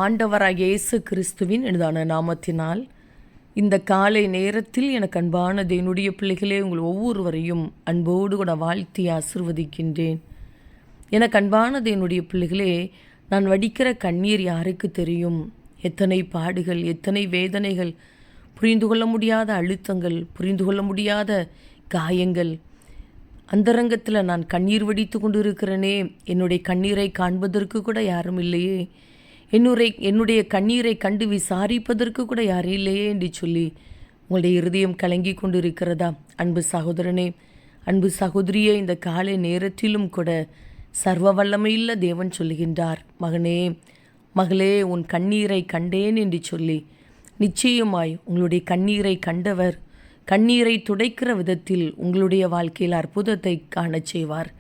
ஆண்டவராகிய இயேசு கிறிஸ்துவின் இனிதான நாமத்தினால் இந்த காலை நேரத்தில் எனக்கு அன்பான தேவனுடைய பிள்ளைகளே, உங்கள் ஒவ்வொருவரையும் அன்போடு கூட வாழ்த்தி ஆசிர்வதிக்கின்றேன். எனக்கு அன்பான தேவனுடைய பிள்ளைகளே, நான் வடிக்கிற கண்ணீர் யாருக்கு தெரியும்? எத்தனை பாடுகள், எத்தனை வேதனைகள், புரிந்து கொள்ள முடியாத அழுத்தங்கள், புரிந்து கொள்ள முடியாத காயங்கள். அந்தரங்கத்தில் நான் கண்ணீர் வடித்து கொண்டு இருக்கிறேனே, என்னுடைய கண்ணீரை காண்பதற்கு கூட யாரும் இல்லையே, என்னுடைய கண்ணீரை கண்டு விசாரிப்பதற்கு கூட யாரும் இல்லையே என்று சொல்லி உங்களுடைய இருதயம் கலங்கி கொண்டு இருக்கிறதா? அன்பு சகோதரனே, அன்பு சகோதரியே, இந்த காலை நேரத்திலும் கூட சர்வ வல்லமையுள்ள தேவன் சொல்லுகின்றார், மகனே மகளே, உன் கண்ணீரை கண்டேன் என்று சொல்லி நிச்சயமாய் உங்களுடைய கண்ணீரை கண்டவர் கண்ணீரை துடைக்கிற விதத்தில் உங்களுடைய வாழ்க்கையில் அற்புதத்தை காணச் செய்வார்.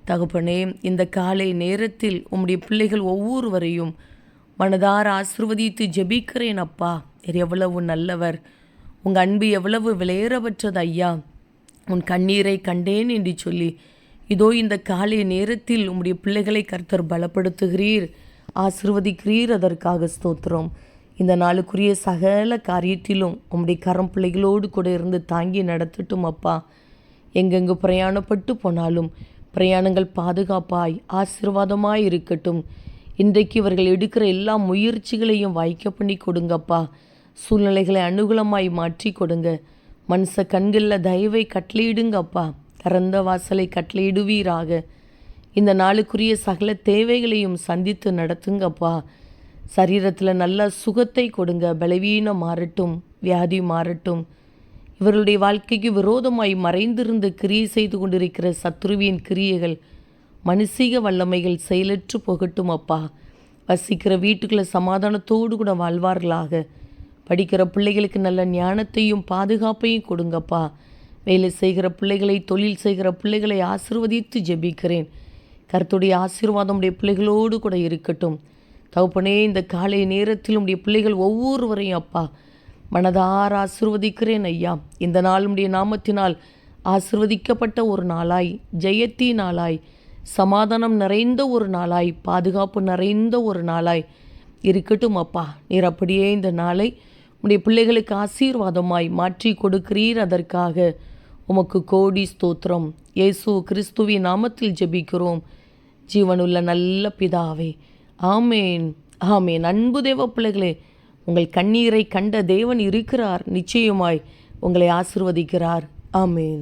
தகப்பனே, இந்த காலை நேரத்தில் உம்முடைய பிள்ளைகள் ஒவ்வொருவரையும் மனதார ஆசிர்வதித்து ஜெபிக்கிறேன். அப்பா, எவ்வளவு நல்லவர், உங்கள் அன்பு எவ்வளவு விலையேறப்பட்டது ஐயா. உன் கண்ணீரை கண்டேன் என்று சொல்லி இதோ இந்த காலை நேரத்தில் உம்முடைய பிள்ளைகளை கர்த்தர் பலப்படுத்துகிறீர், ஆசிர்வதிக்கிறீர். அதற்காக ஸ்தோத்திரம். இந்த நாளுக்குரிய சகல காரியத்திலும் உம்முடைய கரம் பிள்ளைகளோடு கூட இருந்து தாங்கி நடத்தட்டும் அப்பா. எங்கெங்கு பிரயாணப்பட்டு போனாலும் பிரயாணங்கள் பாதுகாப்பாய் ஆசீர்வாதமாய் இருக்கட்டும். இன்றைக்கு இவர்கள் எடுக்கிற எல்லா முயற்சிகளையும் வாய்க்க பண்ணி கொடுங்கப்பா. சூழ்நிலைகளை அனுகூலமாய் மாற்றி கொடுங்க. மனுஷ கண்களில் தயவை கட்டளையிடுங்கப்பா. திறந்த வாசலை கட்டளையிடுவீராக. இந்த நாளுக்குரிய சகல தேவைகளையும் சந்தித்து நடத்துங்கப்பா. சரீரத்தில் நல்ல சுகத்தை கொடுங்க. பலவீனம் மாறட்டும், வியாதி மாறட்டும். இவர்களுடைய வாழ்க்கைக்கு விரோதமாய் மறைந்திருந்து கிரியை செய்து கொண்டிருக்கிற சத்ருவின் கிரியைகள், மனுஷீக வல்லமைகள் செயலற்று போகட்டும் அப்பா. வசிக்கிற வீட்டுக்குள்ள சமாதானத்தோடு கூட வாழ்வார்களாக. படிக்கிற பிள்ளைகளுக்கு நல்ல ஞானத்தையும் பாதுகாப்பையும் கொடுங்கப்பா. வேலை செய்கிற பிள்ளைகளை, தொழில் செய்கிற பிள்ளைகளை ஆசீர்வதித்து ஜெபிக்கிறேன். கர்த்தருடைய ஆசீர்வாதம் உடைய பிள்ளைகளோடு கூட இருக்கட்டும். தகப்பனே, இந்த காலை நேரத்தில் உடைய பிள்ளைகள் ஒவ்வொருவரையும் அப்பா மனதார ஆசீர்வதிக்கிறேன் ஐயா. இந்த நாள் உடைய நாமத்தினால் ஆசீர்வதிக்கப்பட்ட ஒரு நாளாய், ஜெயத்தி நாளாய், சமாதானம் நிறைந்த ஒரு நாளாய், பாதுகாப்பு நிறைந்த ஒரு நாளாய் இருக்கட்டும் அப்பா. நீர் அப்படியே இந்த நாளை உடைய பிள்ளைகளுக்கு ஆசீர்வாதமாய் மாற்றி கொடுக்கிறீர். அதற்காக உமக்கு கோடி ஸ்தோத்திரம். இயேசு கிறிஸ்துவின் நாமத்தில் ஜெபிக்கிறோம் ஜீவனுள்ள நல்ல பிதாவே, ஆமேன், ஆமேன். அன்பு தேவ பிள்ளைகளே, உங்கள் கண்ணீரை கண்ட தேவன் இருக்கிறார். நிச்சயமாய் உங்களை ஆசீர்வதிக்கிறார். ஆமேன்.